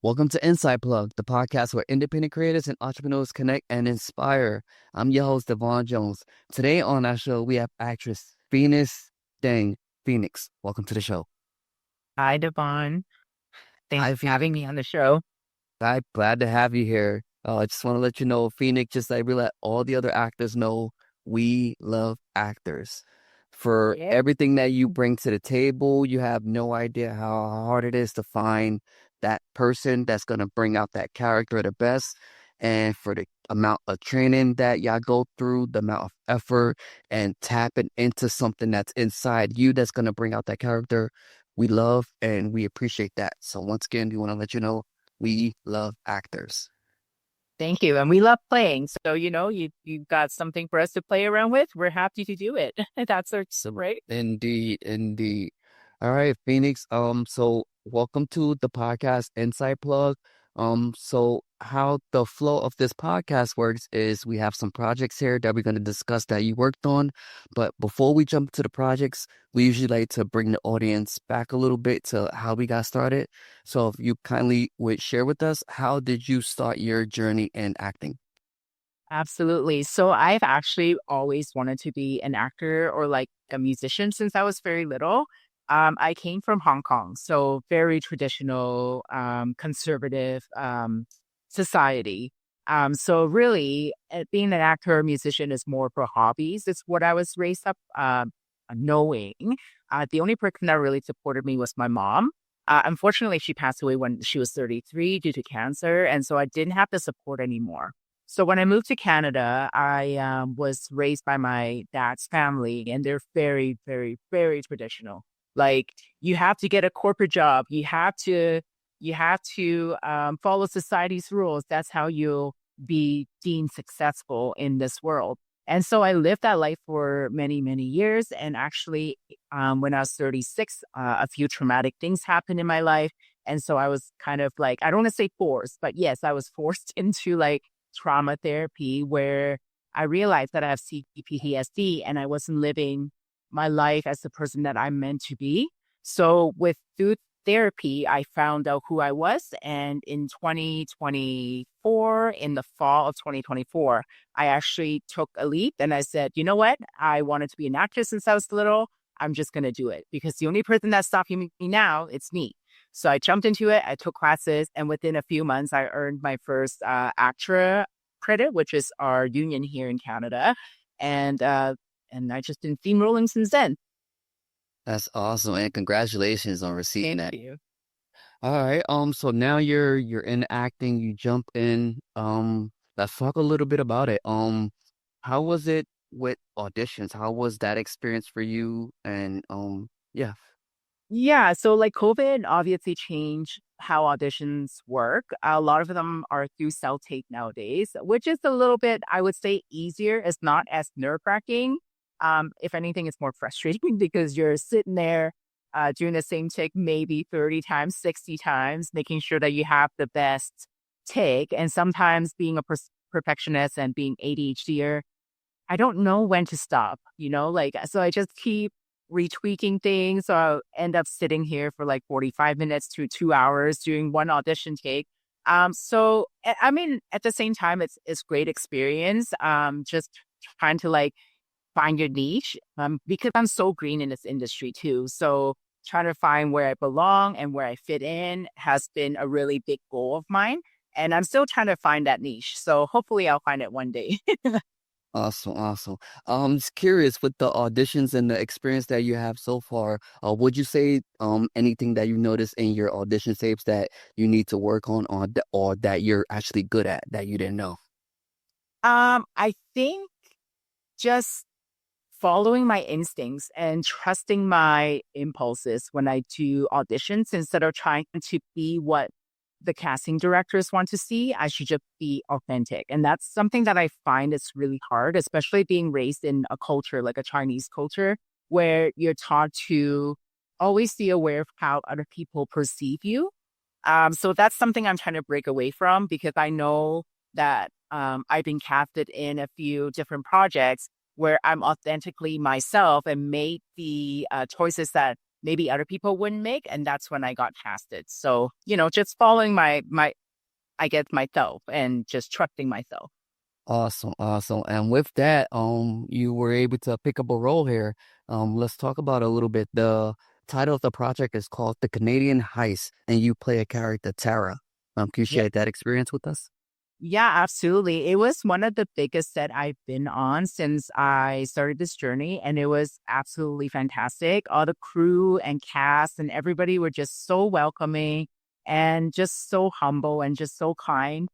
Welcome to Inside Plug, the podcast where independent creators and entrepreneurs connect and inspire. I'm your host, Devon Jones. Today on our show, we have actress Tsang. Phoenix. Welcome to the show. Hi, Devon. Thanks Hi, for having me on the show. I'm glad to have you here. I just want to let you know, Phoenix, just like we let all the other actors know, we love actors. For Yeah. everything that you bring to the table, you have no idea how hard it is to find that person that's going to bring out that character the best. And for the amount of training that y'all go through, the amount of effort and tapping into something that's inside you that's going to bring out that character, we love and we appreciate that. So once again, we want to let you know we love actors. Thank you. And we love playing. So, you've got something for us to play around with. We're happy to do it. That's our So right. indeed, indeed. All right, Phoenix. So welcome to the podcast Inside Plug. So how the flow of this podcast works is we have some projects here that we're going to discuss that you worked on. But before we jump to the projects, we usually like to bring the audience back a little bit to how we got started. So if you kindly would share with us, how did you start your journey in acting? Absolutely. So I've actually always wanted to be an actor or like a musician since I was very little. I came from Hong Kong, so very traditional, conservative society. So really, being an actor or musician is more for hobbies. It's what I was raised up knowing. The only person that really supported me was my mom. Unfortunately, she passed away when she was 33 due to cancer, and so I didn't have the support anymore. So when I moved to Canada, I was raised by my dad's family, and they're very, very, very traditional. Like you have to get a corporate job. You have to follow society's rules. That's how you'll be deemed successful in this world. And so I lived that life for many, many years. And actually, when I was 36, a few traumatic things happened in my life. And so I was kind of like, I don't want to say forced, but yes, I was forced into like trauma therapy where I realized that I have CPTSD and I wasn't living my life as the person that I'm meant to be. So through therapy, I found out who I was. And in 2024, in the fall of 2024, I actually took a leap and I said, you know what? I wanted to be an actress since I was little. I'm just going to do it because the only person that's stopping me now, it's me. So I jumped into it. I took classes, and within a few months, I earned my first ACTRA credit, which is our union here in Canada, and I just been steamrolling since then. That's awesome, and congratulations on receiving Thank that. you. All right. So now you're in acting, you jump in. Let's talk a little bit about it. How was it with auditions? How was that experience for you? And yeah. Yeah, so like COVID obviously changed how auditions work. A lot of them are through self tape nowadays, which is a little bit, I would say, easier. It's not as nerve wracking. If anything, it's more frustrating because you're sitting there doing the same take maybe 30 times, 60 times, making sure that you have the best take. And sometimes being a perfectionist and being ADHDer, I don't know when to stop, like, so I just keep retweaking things. So I'll end up sitting here for like 45 minutes to 2 hours doing one audition take. I mean, at the same time, it's great experience. Just trying to like find your niche, because I'm so green in this industry too. So trying to find where I belong and where I fit in has been a really big goal of mine. And I'm still trying to find that niche. So hopefully I'll find it one day. Awesome, awesome. Just curious with the auditions and the experience that you have so far, would you say anything that you noticed in your audition tapes that you need to work on or that you're actually good at that you didn't know? I think just following my instincts and trusting my impulses when I do auditions instead of trying to be what the casting directors want to see. I should just be authentic. And that's something that I find is really hard, especially being raised in a culture like a Chinese culture where you're taught to always be aware of how other people perceive you. So that's something I'm trying to break away from because I know that I've been casted in a few different projects where I'm authentically myself and made the choices that maybe other people wouldn't make. And that's when I got casted. So, just following I guess myself and just trusting myself. Awesome, awesome. And with that, you were able to pick up a role here. Let's talk about it a little bit. The title of the project is called The Canadian Heist, and you play a character, Tara. Can you Yeah. share that experience with us? Yeah, absolutely. It was one of the biggest that I've been on since I started this journey, and it was absolutely fantastic. All the crew and cast and everybody were just so welcoming and just so humble and just so kind.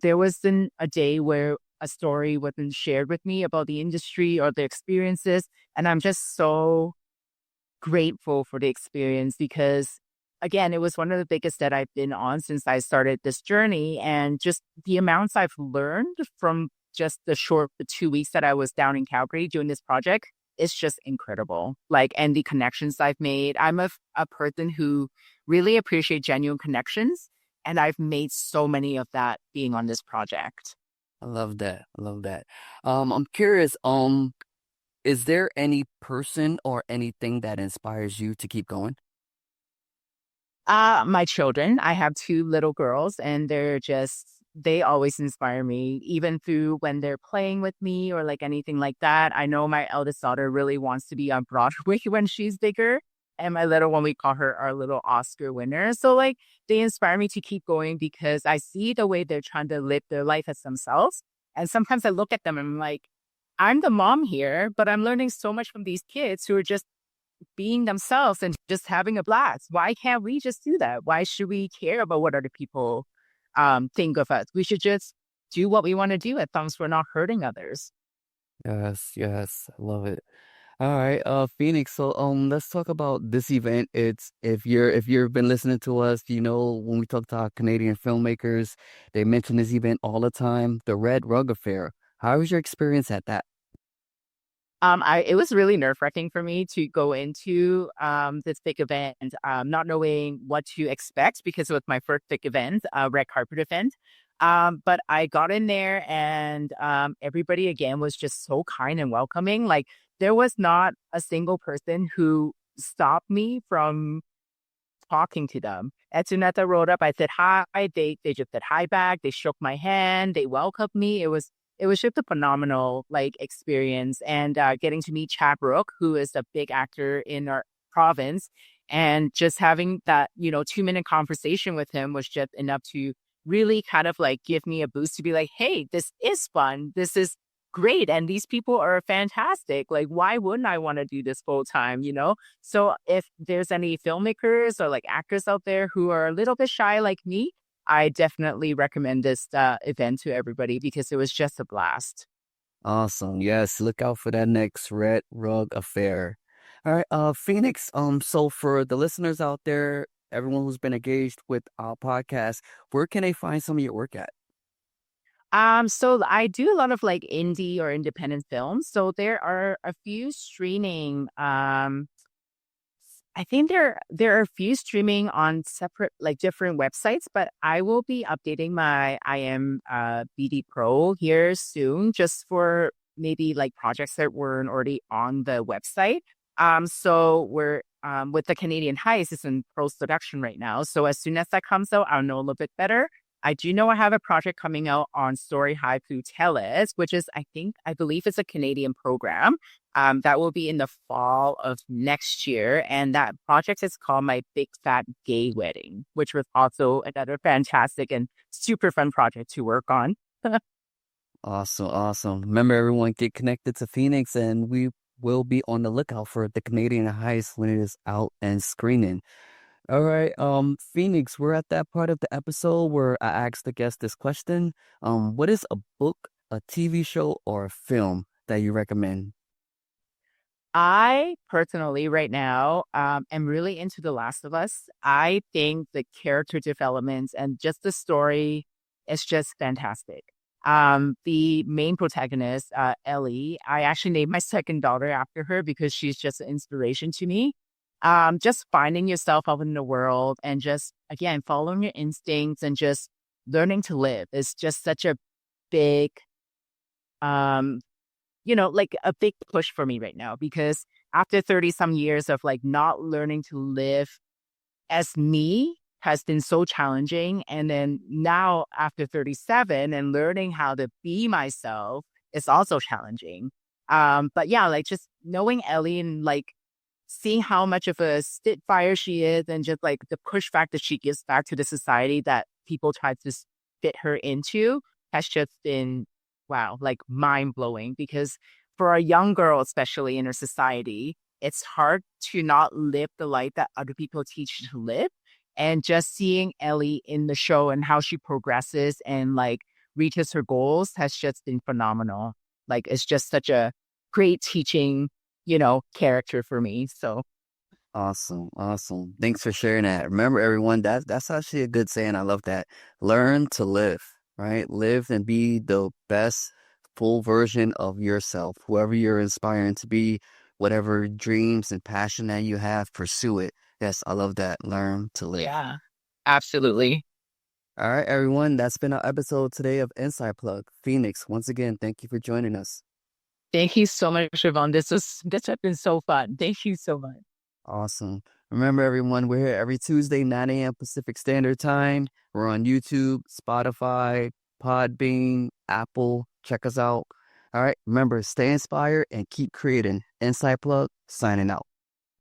There wasn't a day where a story wasn't shared with me about the industry or the experiences, and I'm just so grateful for the experience because again, it was one of the biggest that I've been on since I started this journey. And just the amounts I've learned from just the 2 weeks that I was down in Calgary doing this project, it's just incredible. Like, and the connections I've made. I'm a person who really appreciate genuine connections. And I've made so many of that being on this project. I love that. I love that. I'm curious, is there any person or anything that inspires you to keep going? My children, I have two little girls, and they always inspire me, even through when they're playing with me or like anything like that. I know my eldest daughter really wants to be on Broadway when she's bigger. And my little one, we call her our little Oscar winner. So, like, they inspire me to keep going because I see the way they're trying to live their life as themselves. And sometimes I look at them and I'm like, I'm the mom here, but I'm learning so much from these kids who are just being themselves and just having a blast. Why can't we just do that? Why should we care about what other people think of us? We should just do what we want to do as long as we're not hurting others. Yes, yes, I love it. All right, Phoenix. So, let's talk about this event. It's if you've been listening to us, you know when we talk to our Canadian filmmakers, they mention this event all the time, the Red Rug Affair. How was your experience at that? It was really nerve-wracking for me to go into this big event, not knowing what to expect because it was my first big event, red carpet event. But I got in there and everybody again was just so kind and welcoming. Like there was not a single person who stopped me from talking to them. As soon as I rolled up, I said hi. They just said hi back. They shook my hand. They welcomed me. It was just a phenomenal like experience, and getting to meet Chad Rook, who is a big actor in our province, and just having that 2 minute conversation with him was just enough to really kind of like give me a boost to be like, hey, this is fun. This is great. And these people are fantastic. Like, why wouldn't I want to do this full time, So if there's any filmmakers or like actors out there who are a little bit shy like me, I definitely recommend this event to everybody because it was just a blast. Awesome. Yes, look out for that next Red Rug Affair. All right, Phoenix. So for the listeners out there, everyone who's been engaged with our podcast, where can they find some of your work at? So I do a lot of like indie or independent films. So there are a few streaming. I think there are a few streaming on separate like different websites, but I will be updating my IM BD Pro here soon, just for maybe like projects that weren't already on the website. So we're with the Canadian Heist, it's in post production right now. So as soon as that comes out, I'll know a little bit better. I do know I have a project coming out on Story Haiku Tellus, which is, I believe it's a Canadian program. That will be in the fall of next year. And that project is called My Big Fat Gay Wedding, which was also another fantastic and super fun project to work on. Awesome, awesome. Remember, everyone, get connected to Phoenix, and we will be on the lookout for the Canadian Heist when it is out and screening. All right, Phoenix, we're at that part of the episode where I asked the guest this question. What is a book, a TV show, or a film that you recommend? I personally, right now, am really into The Last of Us. I think the character developments and just the story is just fantastic. The main protagonist, Ellie, I actually named my second daughter after her because she's just an inspiration to me. Just finding yourself out in the world and just, again, following your instincts and just learning to live is just such a big, um, like a big push for me right now because after 30 some years of like not learning to live as me has been so challenging. And then now after 37 and learning how to be myself is also challenging. But yeah, like just knowing Ellie and like seeing how much of a spitfire she is and just like the pushback that she gives back to the society that people try to fit her into has just been, wow, like mind blowing. Because for a young girl, especially in her society, it's hard to not live the life that other people teach you to live. And just seeing Ellie in the show and how she progresses and like reaches her goals has just been phenomenal. Like it's just such a great teaching, character for me. So Awesome, awesome. Thanks for sharing that. Remember, everyone, that's actually a good saying. I love that. Learn to live, right? Live and be the best full version of yourself. Whoever you're inspiring to be, whatever dreams and passion that you have, pursue it. Yes, I love that. Learn to live. yeah, absolutely. All right, everyone, that's been our episode today of Inside Plug. Phoenix, once again, thank you for joining us. Thank you so much, Siobhan. This has been so fun. Thank you so much. Awesome. Remember, everyone, we're here every Tuesday, 9 a.m. Pacific Standard Time. We're on YouTube, Spotify, Podbean, Apple. Check us out. All right. Remember, stay inspired and keep creating. Inside Plug, signing out.